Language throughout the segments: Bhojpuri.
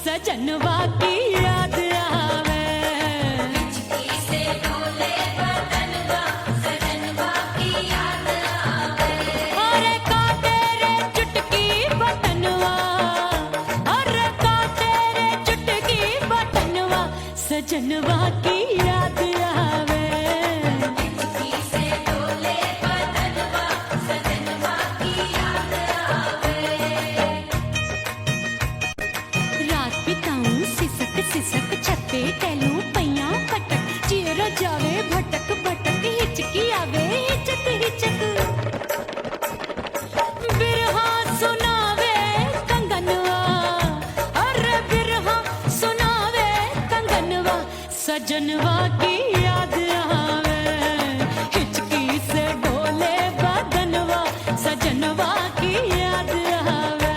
सजनवा की याद आवे, हिचकी से डोले बदनवा, सजनवा की याद आवे। अरे का तेरे चुटकी बटनवा, अरे का तेरे चुटकी बटनवा, सजनवा की याद आवे। हिचकी से डोले बदनवा, सजनवा की याद आवे। रात बिताऊं सिसक सिसक छत पे टहलूं पैया पटक, चेहरा जावे भटक भटक, हिचकी आवे हिचक हिचक। बिरहा सुनावे कंगनवा, अरे बिरहा सुनावे कंगनवा, सजनवा की याद आवे। हिचकी से डोले बदनवा, सजनवा की याद आवे।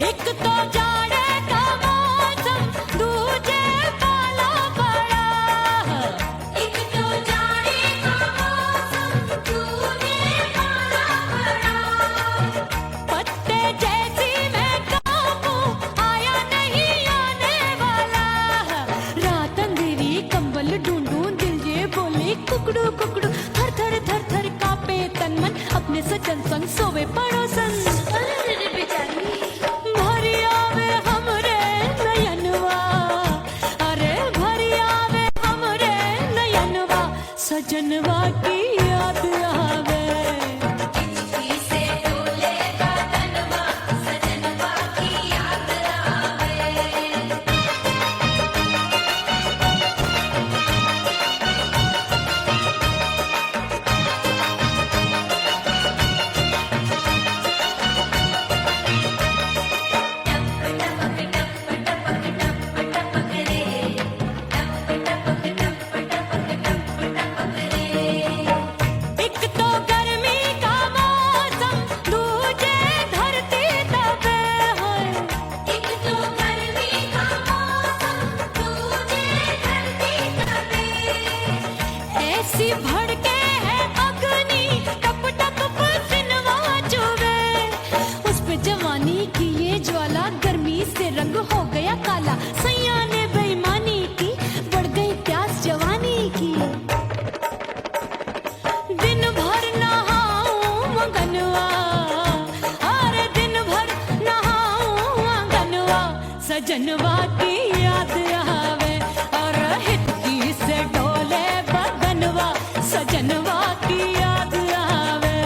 एक तो जाड़े का मौसम, दूजे पाला पड़ा। एक तो जाड़े का मौसम, दूजे पाला पड़ा। पत्ते जैसी मैं कांपूं, आया नहीं आने वाला। रात अंधेरी कंबल ढूंढूं, दिल ये बोले कुकड़ू कुकड़ू, थर थर थर थर कांपे तन मन, अपने सजन संग सोवे पड़ोसन। भरी आवे हमरे नयनवा, अरे भरी आवे हमरे नयनवा, सजनवा की याद आवे। हिचकी से डोले बदनवा, सजनवा की याद आवे। एक तो गर्मी का मौसम, दूजे धरती तपे होए। एक तो गर्मी का मौसम, दूजे धरती तपे। ऐसी भड़के है अग्नि, टप टप पसीनवा चुभे। उस पे जवानी की ये ज्वाला, गर्मी से रंग हो गया काला। सैया ने बेईमानी की, बढ़ गई प्यास जवानी की। दिन भर नहाऊं आंगनवा, अरे दिन भर नहाऊं आंगनवा, सजनवा की याद आवे। और हिचकी से डोले बदनवा, सजनवा की याद आवे।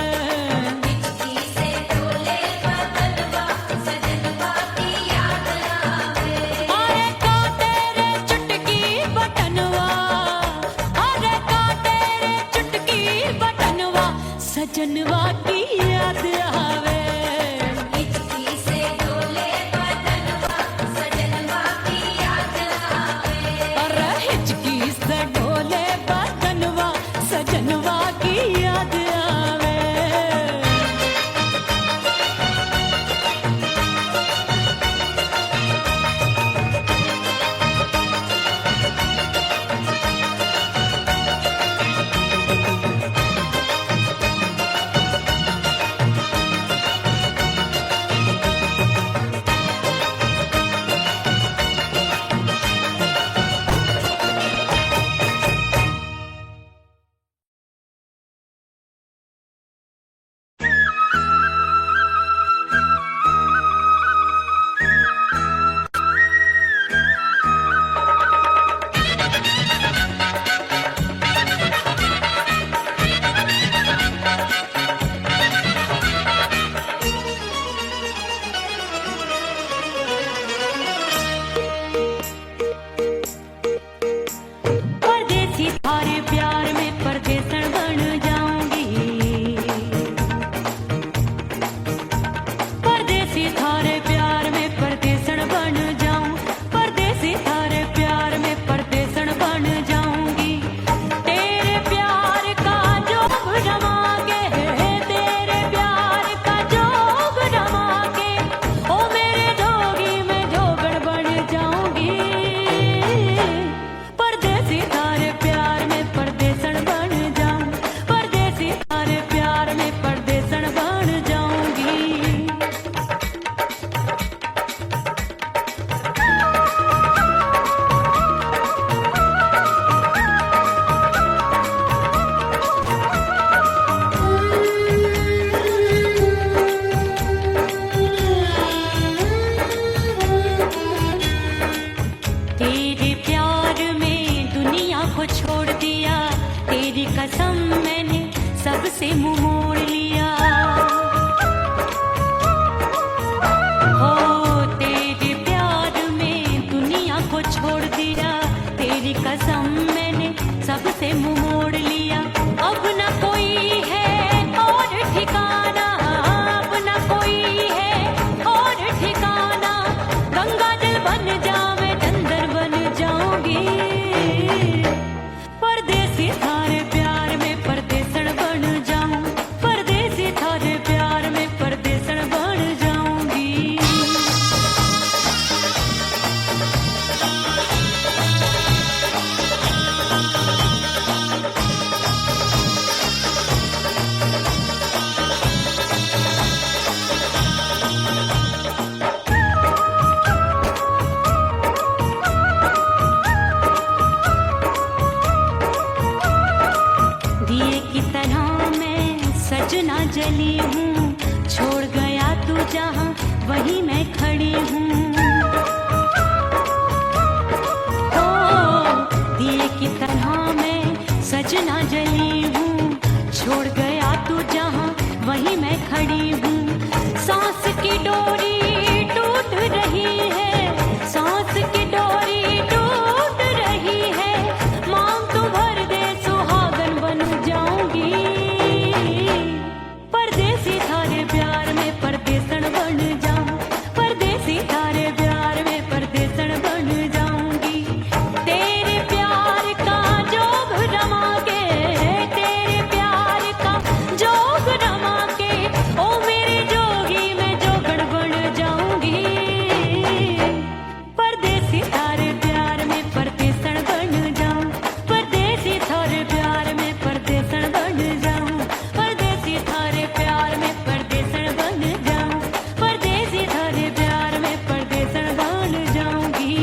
हिचकी से डोले बदनवा, सजनवा की याद आवे। अरे का तेरे चुटकी बटनवा, अरे का तेरे चुटकी बटनवा, सजनवा की याद आवे। हिचकी से डोले बदनवा, सजनवा की याद आवे। अरे हिचकी से डोले बदनवा, सजनवा की याद आवे। कसम मैंने सबसे मुंह मोड़ लिया। हो तेरे प्यार में दुनिया को छोड़ दिया, तेरी कसम मैंने सबसे मुंह मोड़ लिया। अब न कोई है और ठिकाना, अब न कोई है और ठिकाना। गंगा जल बन जावे चंदर बन जाऊंगी, परदेसी थारे प्यार में परदेसण बन जाऊं, परदेसी थारे प्यार में परदेसण बन जाऊंगी। दिए की तरह मैं सजना जली हूँ, छोड़ गया तू जहाँ वहीं मैं खड़ी हूँ। ओ दिए की तरह मैं सजना जली हूँ, छोड़ गया तू जहाँ वहीं मैं खड़ी हूँ। सांस की डोरी टूट रही है, सांस की डोरी टूट रही है। मांग तू भर दे सुहागन बन जाऊंगी, परदेसी थारे प्यार में परदेसण बन जाऊं, परदेसी थारे प्यार में परदेसण बन जाऊंगी। तेरे प्यार का जोग रमा के, तेरे प्यार का जोग रमा के, ओ मेरे जोगी मैं जोगण बन जाऊंगी, परदेसी थारे प्यार में परदेसण बन जाऊं, परदेसी थारे प्यार में परदेसण बन जाऊं, परदेसी थारे प्यार में परदेसण बन जाऊं, परदेसी थारे प्यार में परदेसण बन जाऊंगी।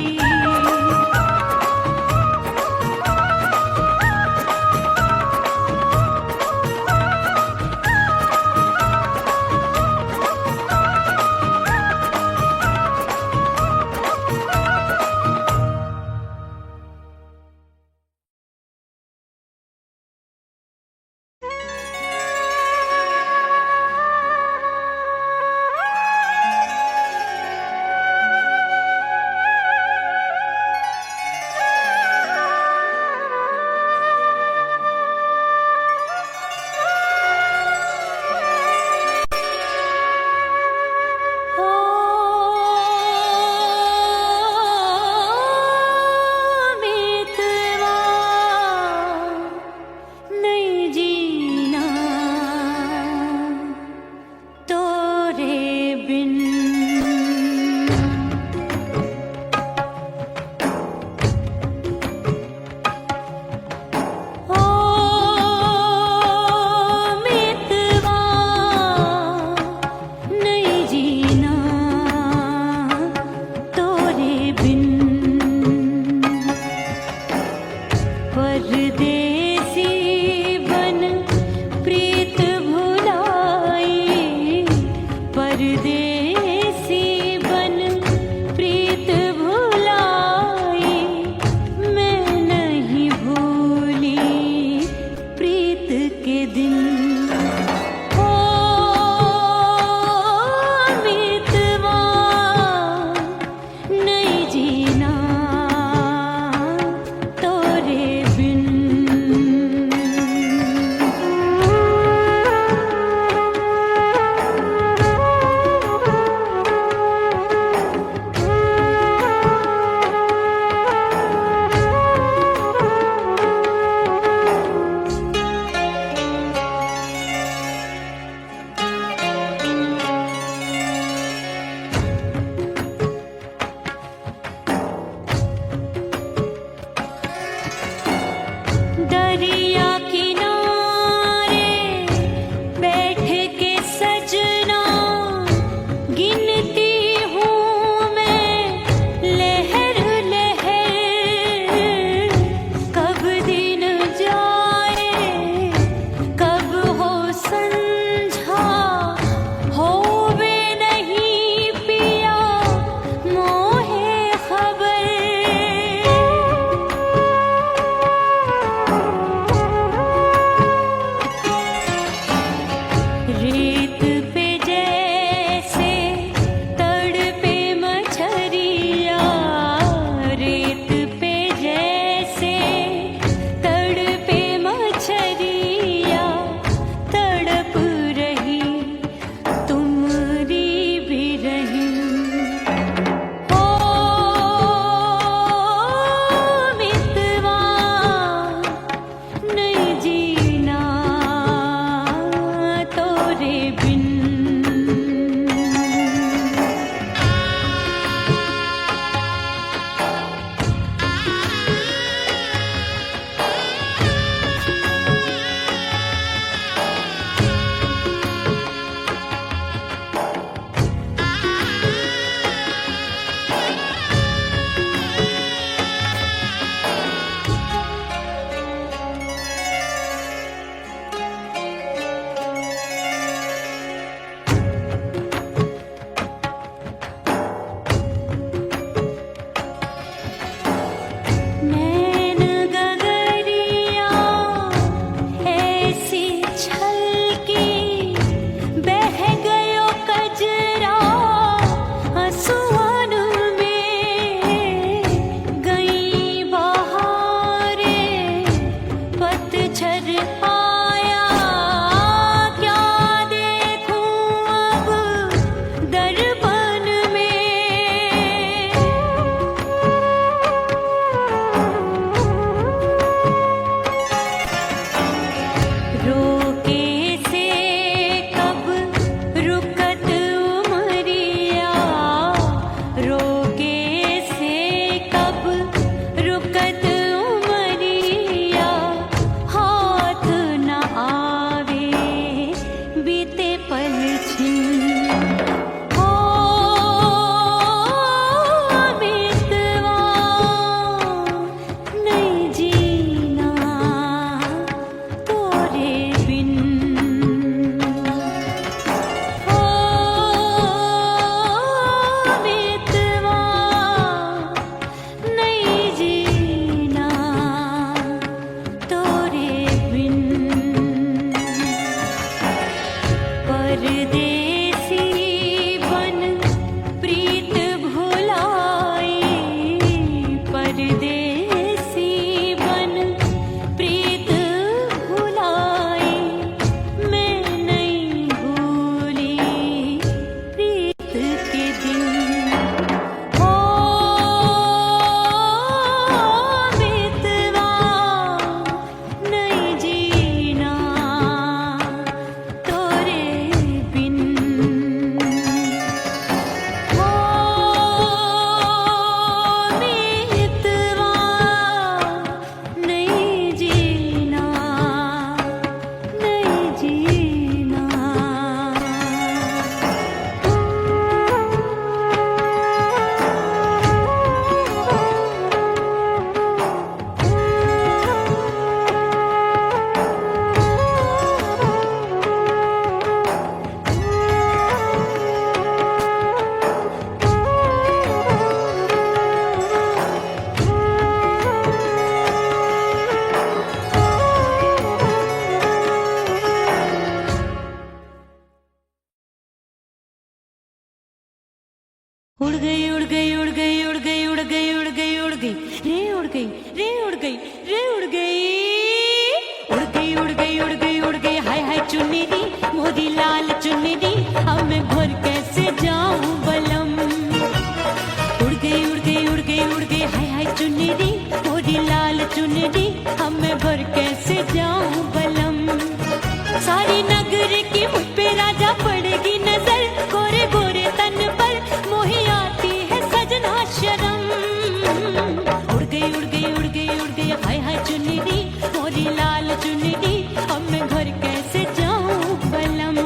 नहीं जीना तोरे बिन, ओ मितवा नहीं जीना तोरे बिन। परदेसी बन प्रीत भुलाई, परदेसी बन प्रीत भुलाई। मैं नहीं भूली प्रीत के दिन, ओ मितवा नहीं जीना तोरे बिन। उड़ गई उड़ गई उड़ गई उड़ गई उड़ गई उड़ गई उड़ गई रे उड़ गई रे उड़ गई रे उड़ गई उड़ गई उड़ गई उड़ गई उड़ गई हाय हाय चुन्नी मोरी लाल चुन्नी अब मैं घर कैसे जाऊं बलम। उड़ गई उड़ गई उड़ गई उड़ गई हाय हाय चुन्नी मोरी लाल चुन्नी अब मैं घर कैसे जाऊं बलम। सारी नगर की मुझ पे राजा पड़ेगी नजर गोरे गोरे तन पर मोही आती है सजना शर्म। उड़ गई उड़ गई उड़ गई उड़ गई हाय हाय चुन्नी मोरी लाल चुन्नी अब मैं घर कैसे जाऊं बलम।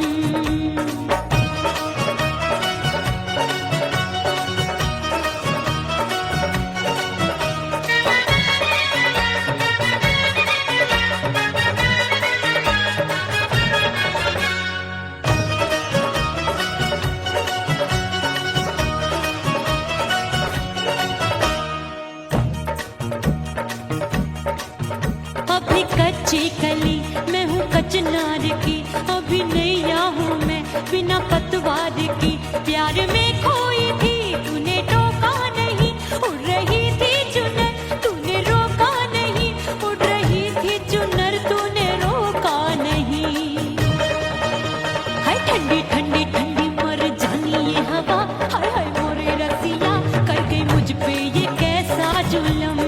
अभी कच्ची कली मैं हूँ कचनार की अभी नैया हूँ मैं बिना पतवार की प्यार में खोई थी तूने टोका नहीं उड़ रही थी चुनर तूने रोका नहीं उड़ रही थी चुनर तूने रोका नहीं। हाय ठंडी ठंडी ठंडी मर जानी ये हवा हाय हाय मोरे रसिया कर गई मुझ पे ये कैसा जुल्म।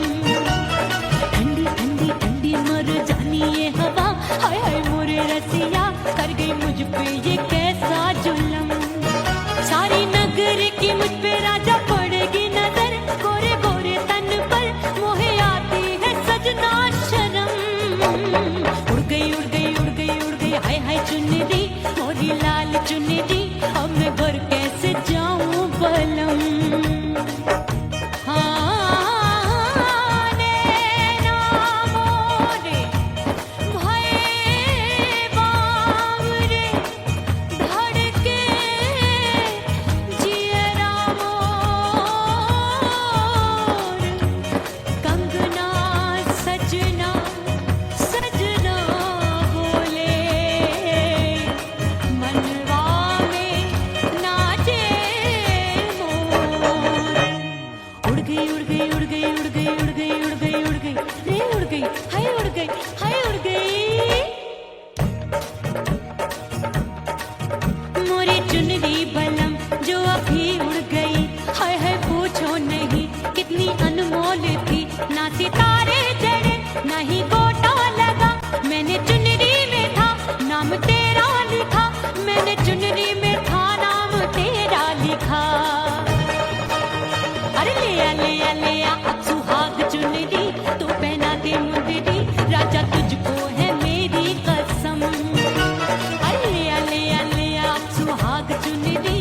ये हवा हाय हाय मोरे रसिया कर गई मुझ पे ये कैसा जुल्म। सारी नगर की मुझ पे राजा पड़ेगी नजर गोरे गोरे तन पर मोहे आती है सजना शर्म। उड़ गई उड़ गई उड़ गई उड़ गई हाय हाय चुन्नी मोरी लाल चुन्नी अब मैं घर कैसे जाऊं बलम। मोरी चुनरी बलम जो अभी उड़ गई हाय हाय पूछो नहीं कितनी अनमोल थी ना सितारे जड़े ना ही गोटा लगा मैंने चुनरी में था नाम तेरा लिखा मैंने चुनरी में था नाम तेरा लिखा। अरे ले आ अब सुहाग चुनरी तू पहना दे मुंदरी राजा तुझको है मेरी कसम। अरे ले आ सुहाग चुनरी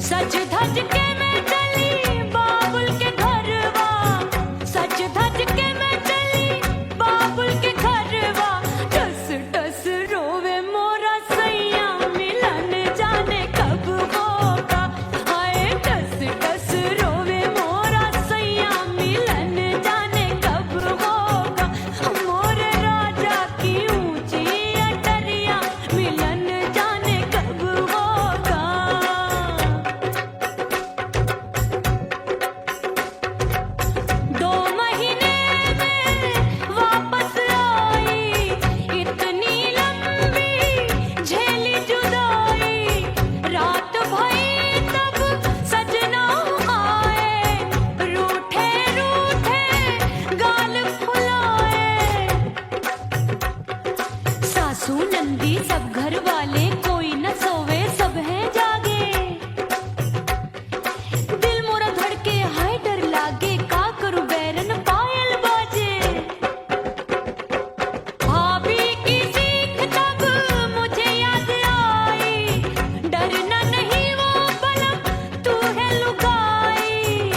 सज धज के मैं चली बाबुल के घरवा, सज धज के मैं चली बाबुल के घरवा, टस टस रोवे मोरा सैया मिलन जाने कब होगा, हाय टस टस रोवे मोरा सैया मिलन जाने कब होगा, मोरे राजा की ऊंची अटरिया मिलन जाने कब होगा। 2 महीने में वापस आई, इतनी लंबी झेली जुदाई, रात भई तब सजना आए, रूठे रूठे गाल फुलाए, सासू नंदी सब घर वाले कोई न सोवे सब हैं जागे, दिल मोरा धड़के हाय डर लागे, का करूं बैरन पायल बाजे, भाभी की सीख तब मुझे याद आई, डरना नहीं वो बलम तू है लुगाई,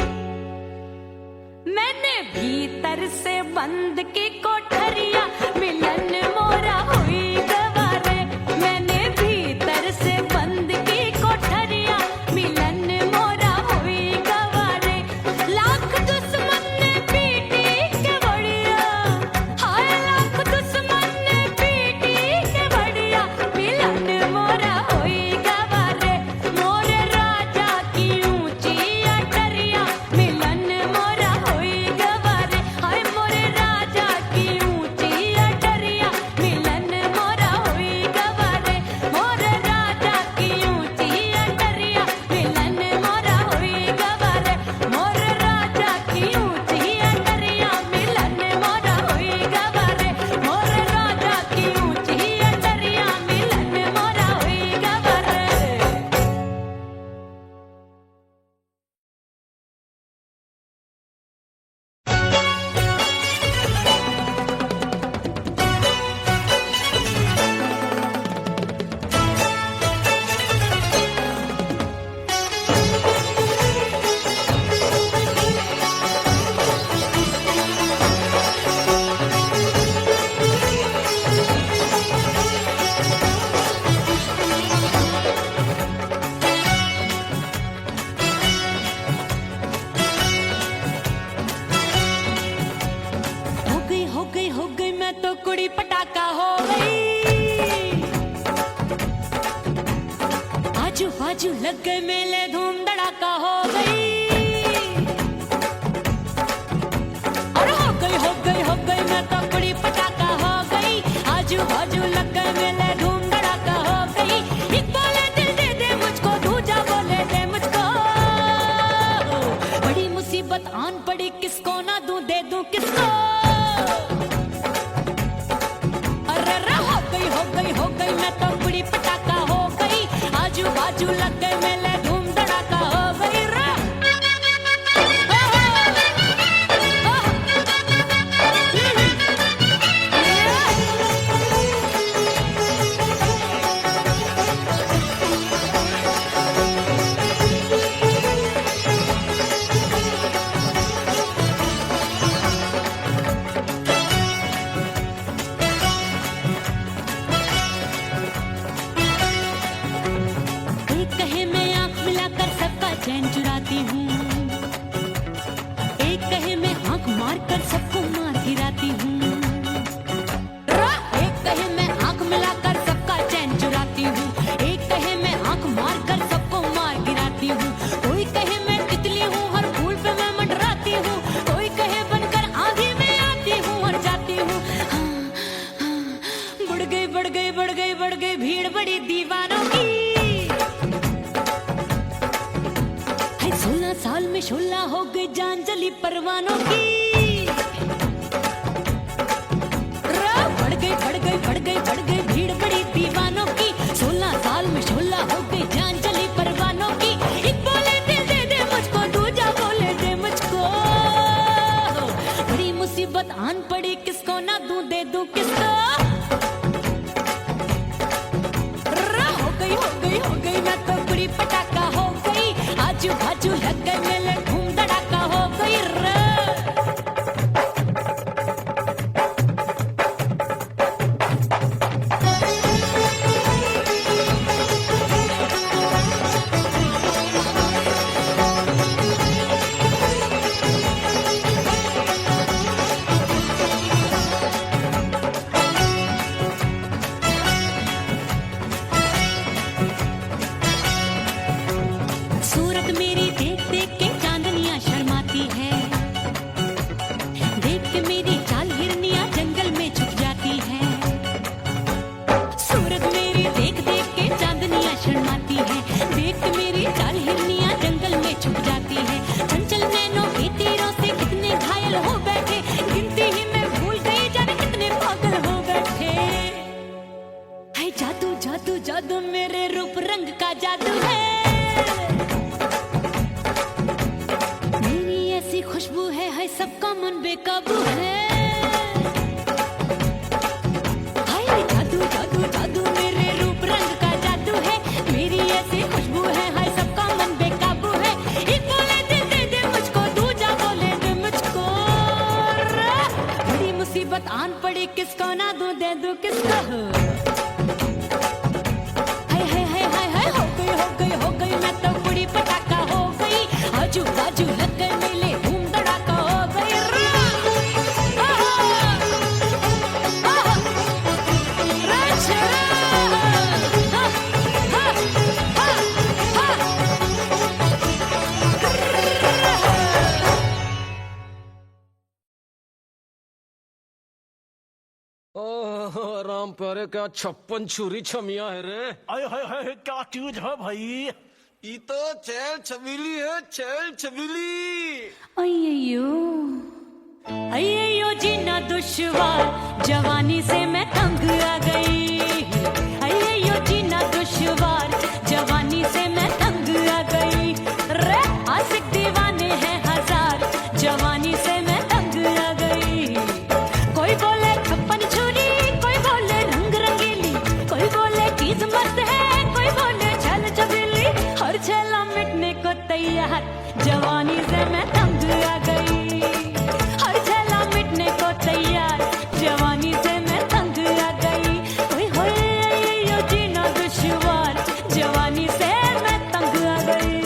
मैंने भीतर से बंद की कोठरिया मिलन मोरा हुई गवारे, मैंने भीतर से बंद की कोठरिया मिलन मोरा हुई गवारे, लाख दुश्मन ने पीटी के बढ़िया, हाय लाख दुश्मन ने पीटी के बढ़िया, मिलन मोरा हुई गवारे, मोरे राजा की ऊंची अटरिया मिलन मोरा हुई गवारे, हाय मोरे राजा की ऊंची अटरिया मिलन मोरा हुई गवारे, मोरे राजा की ऊंची अटरिया मिलन मोरा हुई गवारे, मोरे राजा की ऊंची अटरिया मिलन मोरा हुई गवारे, मोरे राजा की ऊंची अटरिया मिलन मोरा हुई गवारे। हो गई मैं तो कुड़ी पटाखा हो गई, आजू बाजू लग गए मेले धूम धड़ाका हो गई, अरे हो गई मैं तो कुड़ी पटाखा हो गई, आजू बाजू लग गए मेले धूम धड़ाका हो गई, एक बोले दिल दे दे मुझको, दूजा बोले दे मुझको, बड़ी मुसीबत आन पड़ी किसको ना दूं दे दूं किसको, हो गई मैं तो कुड़ी पटाखा हो गई, आजू बाजू लग गए मेले धूम धड़ाका हो गई रा। एक कहे मैं आंख मिलाकर सबका चैन चुराती हूँ, एक कहे मैं आंख मारकर सबको मार गिराती हूँ, एक कहे मैं आंख मिलाकर सबका चैन चुराती हूँ, एक कहे मैं आंख मारकर सबको मार गिराती हूँ, कोई कहे मैं तितली हूँ हर फूल पे मैं मंडराती हूँ, कोई कहे बनकर आंधी में आती हूँ और जाती हूँ, बढ़ गई भीड़ बड़ी दीवानों की, 16 साल में शोला हो गई जान जली परवानों की, बढ़ गई भीड़ बड़ी दीवानों की, 16 साल में शोला हो गई जान जली परवानों की, एक बोले दिल दे दे मुझको, दूजा बोले दे मुझको, बड़ी मुसीबत आन पड़ी किसको ना दूं दे दूं किसको, हो गई मैं तो कुड़ी पटाखा हो गई, छोटी चाल हिरनियां जंगल में छुप जाती है। चंचल नैनों के तीरों से कितने घायल हो बैठे, गिनती ही मैं भूल गई जाने कितने पागल हो बैठे। है जादू जादू जादू मेरे रूप रंग का जादू है, मेरी ऐसी खुशबू है सबका मन बेकाबू है। हाय जादू जादू जादू मेरे रूप रंग का जादू है, मेरी ऐसी खुशबू है सबका मन बेकाबू है। एक बोले दे मुझको, दूजा बोले दे मुझको, बड़ी मुसीबत आन पड़ी किसको ना दूं दे दूं किसको। हो गई मैं तो बड़ी पटाखा हो गई, आजू बाजू लग गए मेले धूम धड़ाका हो गई। ओह राम प्यारे, क्या 56 छुरी छमिया है रे। आय हाय हाय क्या चीज है भाई। ये तो चैल छबीली है, चैल छबीली। अय्यो जीना दुश्वार, जवानी से मैं तंग आ गई। अय्यो जीना दुश्वार, जवानी से मैं तंग आ गई। रे आशिक दीवाने हैं हजार, जवानी से मैं तंग आ गई। कोई बोले 56 छुरी, कोई बोले रंग रंगीली, कोई बोले चीज मस्त है, कोई बोले छल छबीली। हर छेला मिटने को तैयार, जवानी से मैं तंग आ गई। हर छेला मिटने को तैयार, जवानी से मैं तंग आ गई। ओए होए यो जीना दुश्वार, जवानी से मैं तंग आ गई।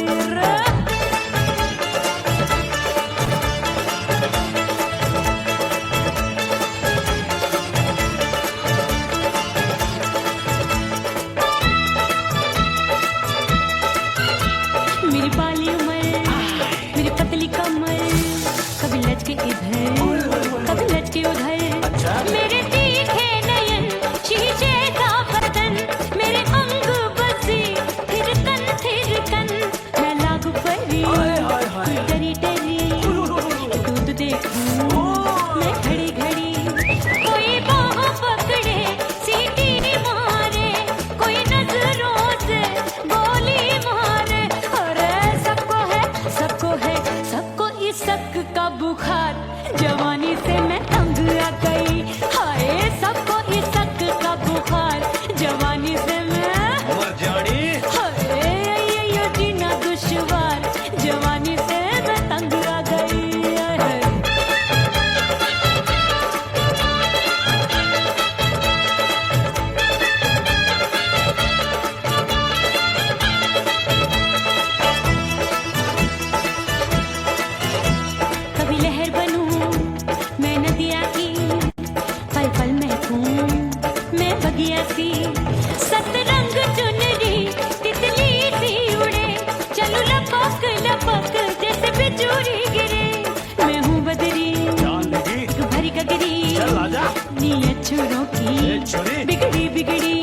मेरी बाली उमर, मेरी पतली कमर, कभी लचके इधर कभी लचके उधर। मेरे तीखे नयन, शीशे का बदन, मेरे अंग बसी थिरकन। मैं लागू परी डरी डरी, दूध देखूं मैं घड़ी घड़ी। कोई बाह पकड़े सीटी मारे, कोई नजरों से गोली मारे। अरे सबको सबको इस शक का बुखार, जवानी से मैं तंग आ गई। हाय सबको इस शक का बुखार, जवानी से मैं मर जानी। हाय ये जीना दुश्वार, जवानी से मैं तंग आ गई। कभी लहर बनूं मैं नदिया की, पल पल महकूं मैं बगिया सी। सतरंग चुनरी तितली सी उड़े, चलूं लपक लपक जैसे बिजुरी गिरे। मैं हूँ बदरी भरी गगरी, नीयत छुरों की बिगड़ी बिगड़ी।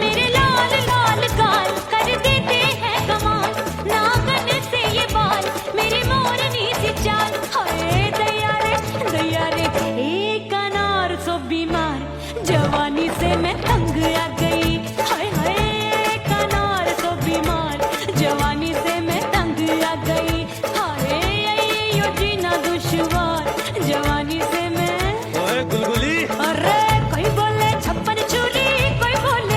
मेरे लाल लाल गाल कर देते हैं कमाल, नागन से ये बाल मेरी मोरनी सी चाल। हाय दैया रे एक अनार सो बीमार, जवानी से मैं तंग आ गई। हाय हाय एक अनार सो बीमार, जवानी से मैं तंग आ गई। हाय यो जीना दुश्वार, जवानी से मैं। ओए गुलगुली, अरे कोई बोले 56 छुरी, कोई बोले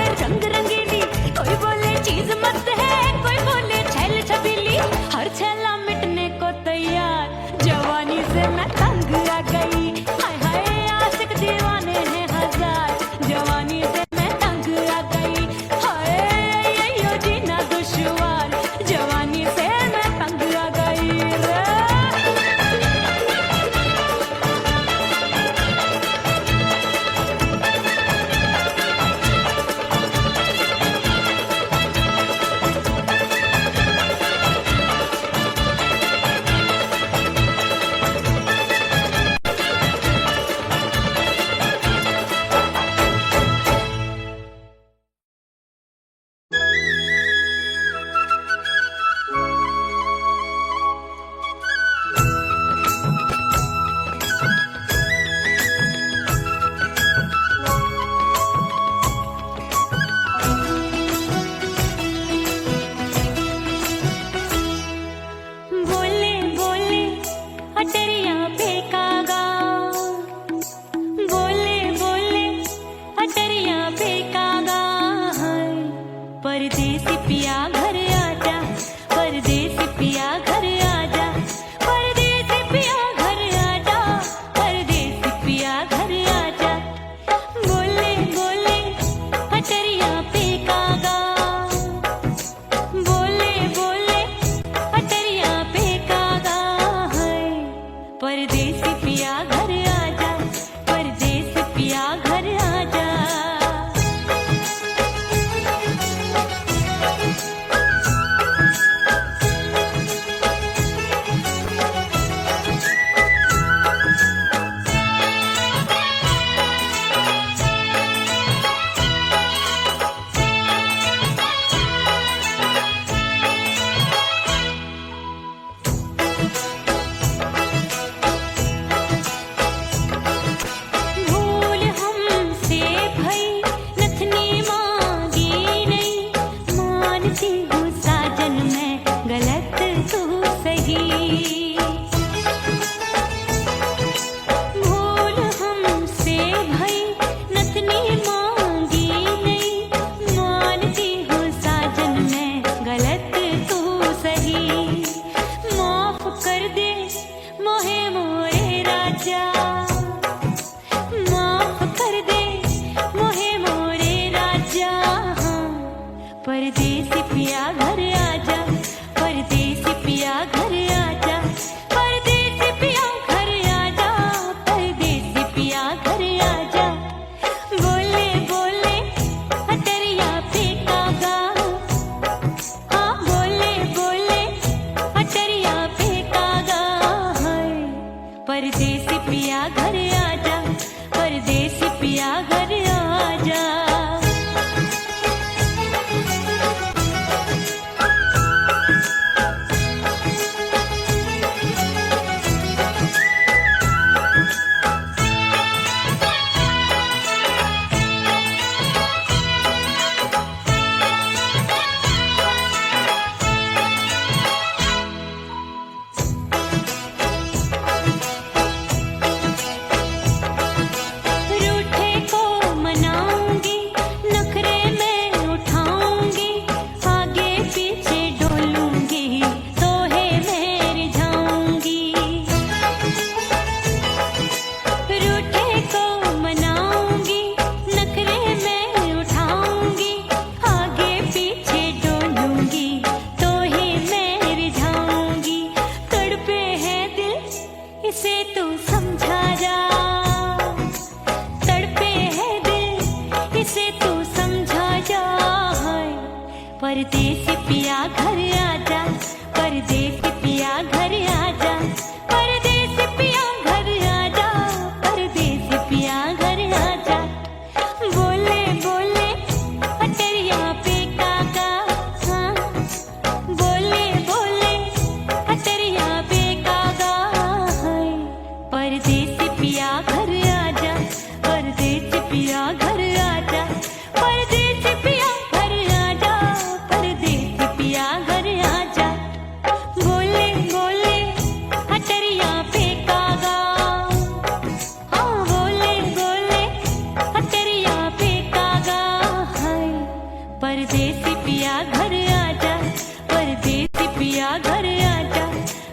पिया घर आजा,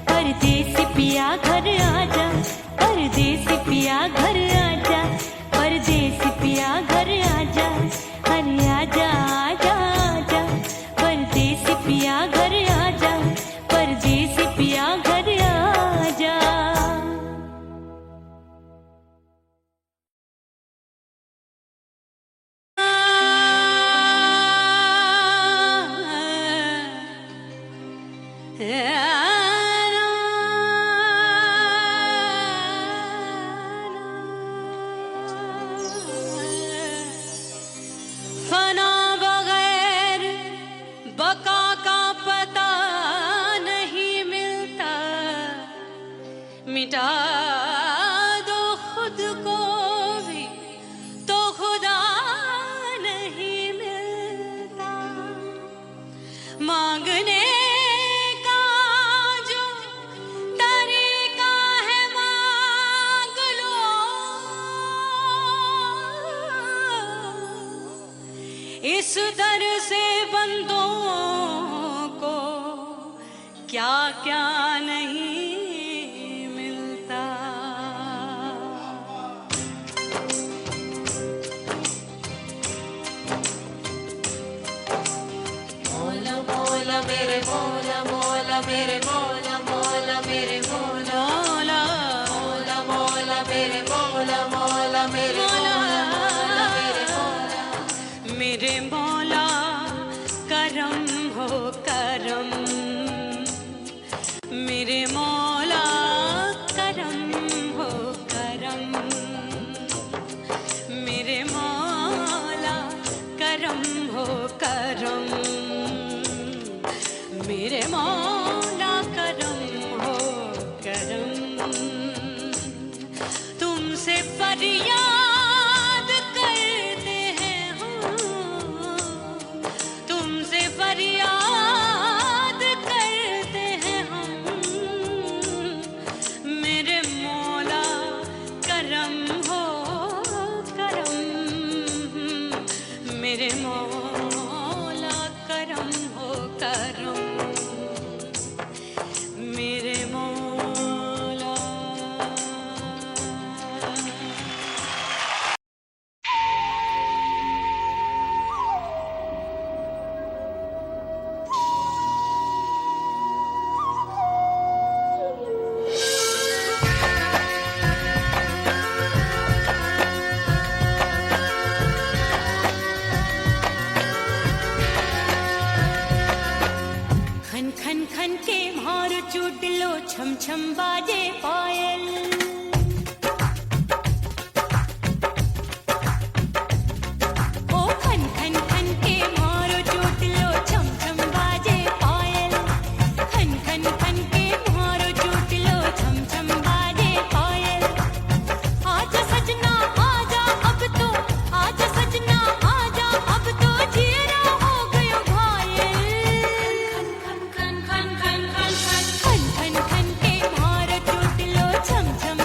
परदेसी पिया घर आजा, परदेसी पिया घर आजा, परदेसी पिया घर आजा, अरे आजा आजा आजा, परदेसी पिया घर आजा, परदेसी पिया घर आजा। फना बगैर बका का पता नहीं मिलता, मिटा दो खुद को भी तो खुदा नहीं मिलता। मांगने का जो तरीका है मांग लो, इस दर से बंदों को क्या क्या नहीं मिलता। मौला मौला मेरे मौला मौला मेरे मौला मौला मेरे मौला मौला मौला मेरे मौला मौला मेरे मौला मेरे मौला मेरे मौला करम हो करम, मेरे मौला करम हो करम, मेरे मौला करम हो करम, मेरे मौला करम हो करम। तुमसे फरियाद करते हैं हम, तुमसे फरियाद करते हैं हम, मेरे मौला करम हो करम, मेरे मौला करम हो करम, मेरे मौला। खन खन खन के मार चुटलो, छम छम बाजे पायल, ओ खन खन खन के मारो चुटलो, छम छम बाजे पायल, खन खन खन के मारो चुटलो, छम छम बाजे पायल। आजा सजना आजा अब तो, आजा सजना आजा अब तो, जीरा हो गयो घायल। खन खन खन खन खन खन खन खन के मारो चुटलो, छम छम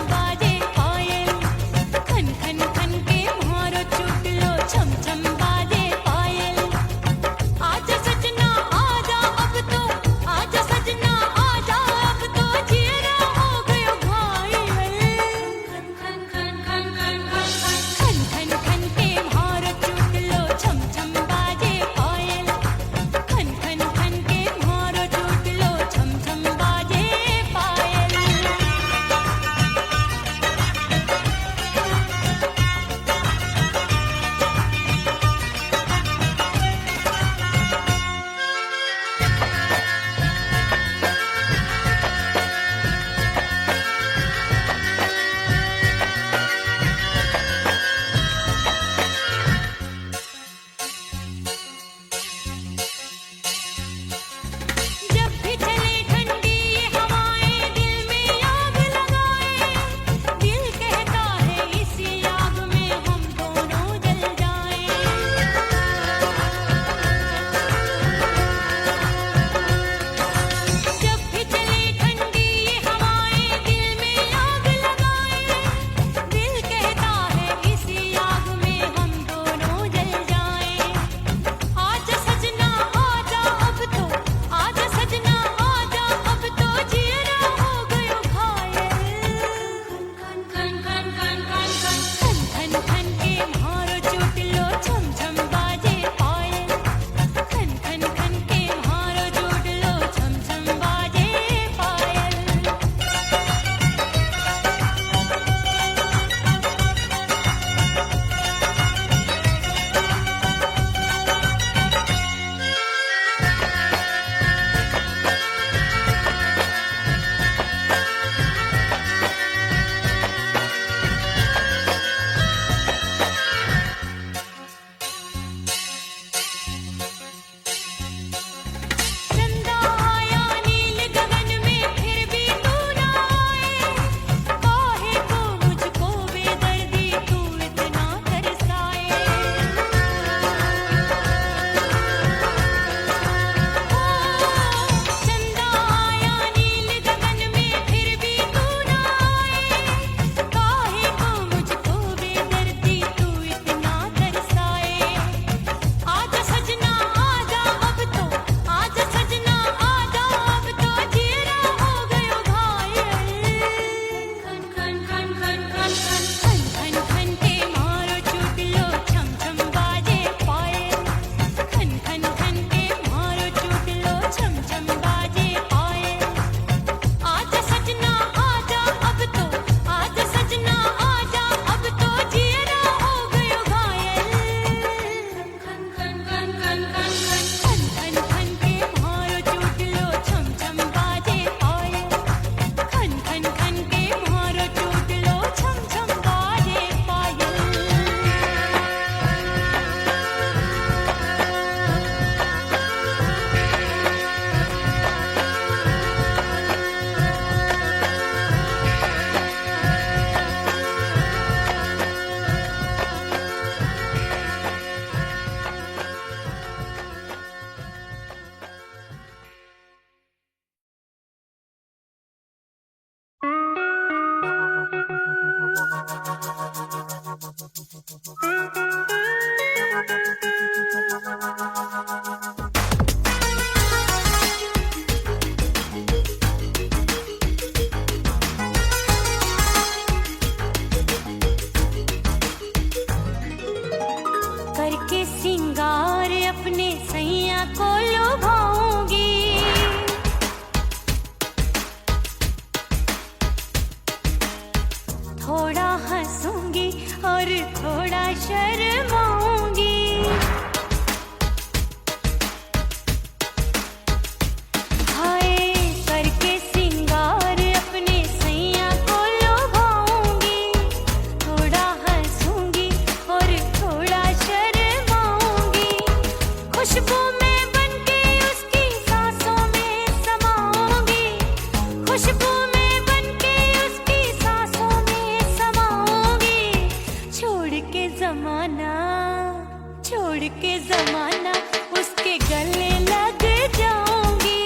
करके सिंगार अपने सैया को लुभाऊंगी, थोड़ा हंसूंगी और थोड़ा शर्माऊंगी। हाय करके सिंगार अपने सैया को लुभाऊंगी, थोड़ा हंसूंगी और थोड़ा शर्माऊंगी। खुशबू में बनके उसकी सांसों में समाऊंगी, खुशबू में बनके उसकी सांसों में समाऊंगी। छोड़ के जमाना उसके गले लग जाऊंगी,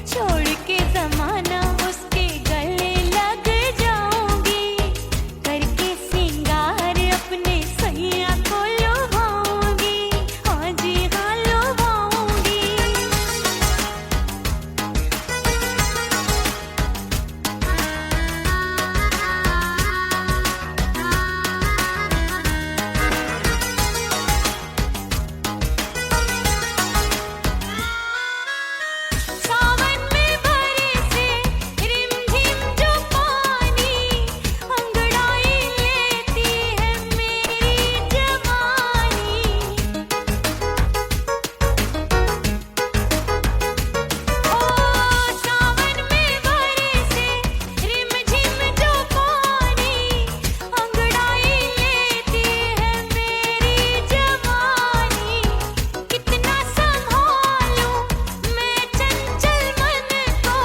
छोड़ के जमाना उसके गले लग जाऊंगी। करके सिंगार अपने सैया को लुभाऊंगी, हाँ जी हाँ लुभाऊंगी। सावन में बरसे रिमझिम जो पानी, अंगड़ाई लेती है मेरी जवानी। ओ सावन में बरसे रिमझिम जो पानी, अंगड़ाई लेती है मेरी जवानी। कितना संभालूं मैं चंचल मन को,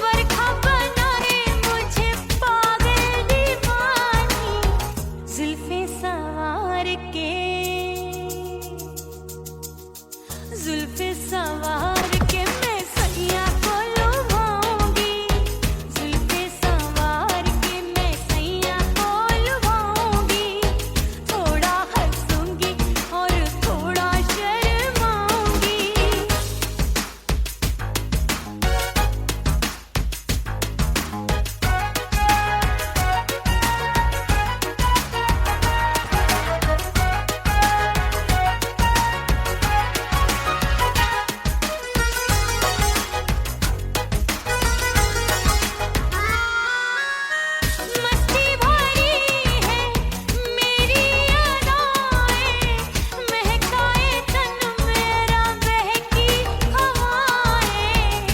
बरखा बनाए मुझे पागल दीवानी। जुल्फे सवार के मैं सैया को लुभाऊंगी, जुल्फे सवार के मैं सैया को लुभाऊंगी। थोड़ा हंसूंगी और थोड़ा शर्माऊंगी। मस्ती भरी है मेरी अदाएं, महकाए तन मेरा बहकी हवाएं।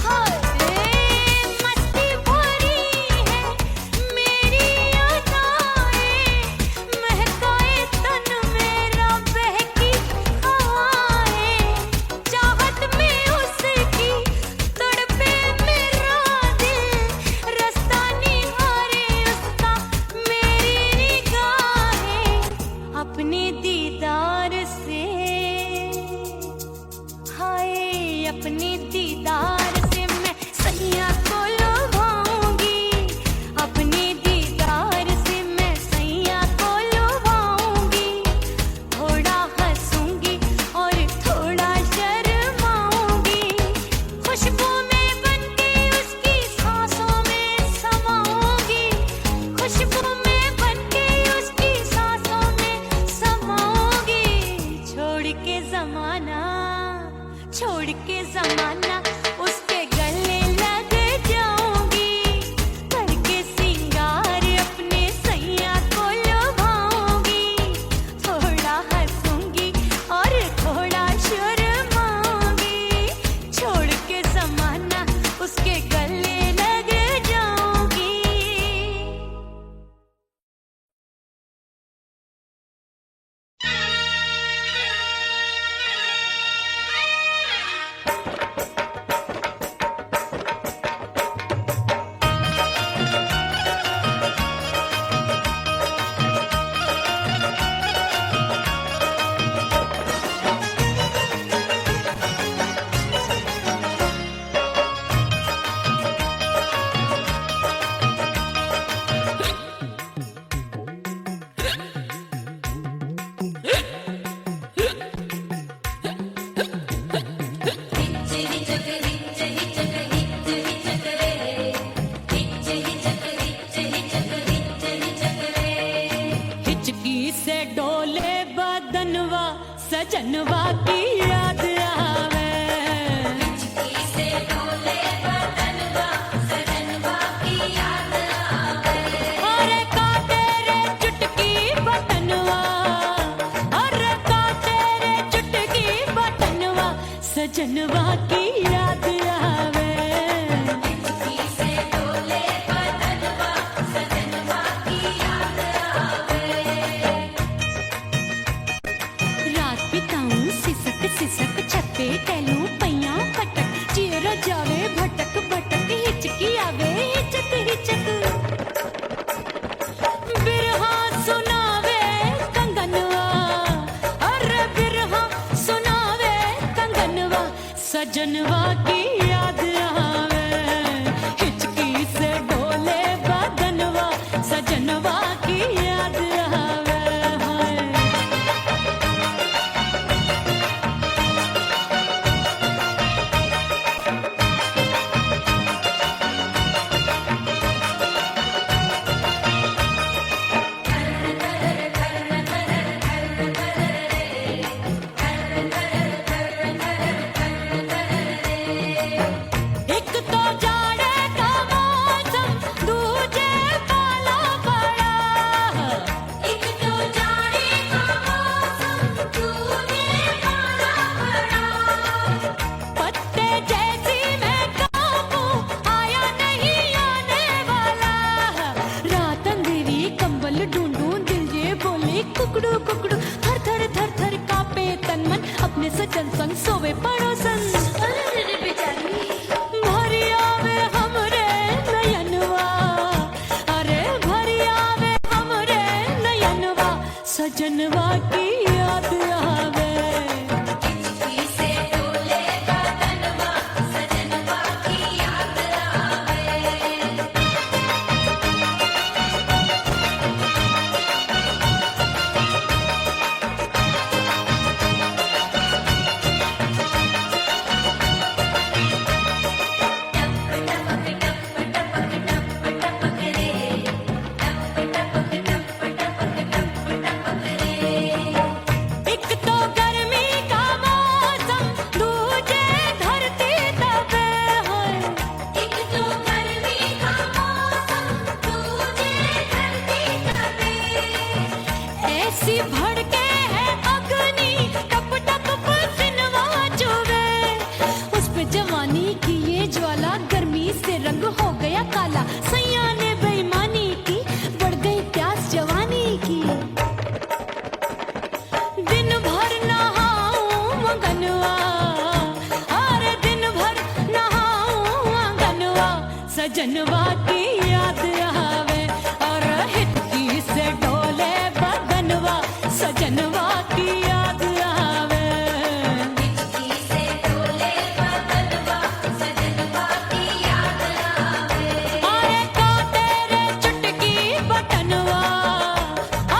हाय मस्ती भरी है मेरी अदाएं, महकाए तन मेरा बहकी हवाएं। चाहत में उसकी तड़पे मेरा दिल, रास्ता निहारे उसका मेरी निगाहें। अपने दीदार से हाय अपने दीदार से मैं सैया को लुभाऊंगी, अपने दीदार से मैं सैया को लुभाऊंगी। थोड़ा हंसूंगी और थोड़ा शर्माऊंगी। खुशबू में बनके उसकी सांसों में समाऊंगी, खुशबू में बनके उसकी सांसों में समाऊंगी। छोड़ के जमाना उसके गले लग जाऊंगी। करके सिंगार अपने सैया को लुभाऊंगी, थोड़ा हंसूंगी और थोड़ा शर्माऊंगी। छोड़ के जमाना उसके गले लग जाऊंगी। सजनवा की याद आवे। हिचकी से डोले बदनवा सजनवा की याद आवे। अरे का तेरे चुटकी बटनवा, अरे का तेरे चुटकी बटनवा सजनवा की याद आवे। हिचकी से डोले बदनवा सजनवा की याद आवे। रात बिताऊं सिसक सिसक छत पे टहलूं पैया पटक चेहरा जावे भटक भटक हिचकी आवे हिचक हिचक। बिरहा सुनावे कंगनवा, अरे बिरहा सुनावे कंगनवा सजनवा की याद आवे। हिचकी से डोले बदनवा सजनवा की याद आवे। हाय एक तो जाड़े का मौसम दूजे पाला पड़ा। एक तो जाड़े का मौसम दूजे पाला पड़ा। पत्ते जैसी मैं कांपूं आया नहीं आने वाला। रात अंधेरी कंबल ढूंढूं दिल ये बोले कुकड़ू कुकड़ू थर थर थर थर कांपे तन मन अपने सजन संग सोवे पड़ोसन। अरे बेचारी भरी आवे हमरे नयनवा, अरे भरी आवे हमरे नयनवा सजनवा की याद आवे। हिचकी से डोले बदनवा सजनवा की याद आवे। एक तो गर्मी का मौसम दूजे धरती तपे है। एक तो गर्मी का मौसम दूजे धरती तपे। ऐसी भड़के है अग्नि टप टप पसीनवा चुवे। उस पे जवानी की ये ज्वाला गर्मी से रंग हो गया काला। सैया ने बेईमानी की बढ़ गई प्यास जवानी की। दिन भर नहाऊं आंगनवा, अरे दिन भर नहाऊं आंगनवा सजनवा की याद आवे। और हिचकी से डोले बदनवा सजनवा की याद आवे। हिचकी से डोले बदनवा सजनवा की याद आवे। अरे का तेरे चुटकी बटनवा,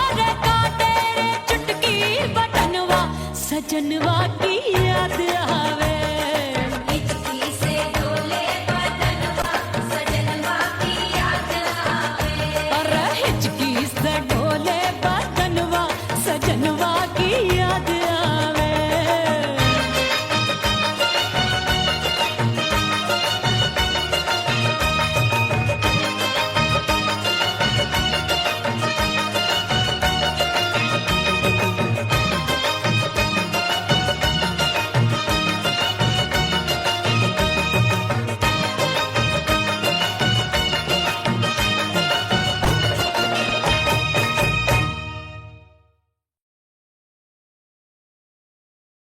अरे का तेरे चुटकी बटनवा सजनवा की याद आवे।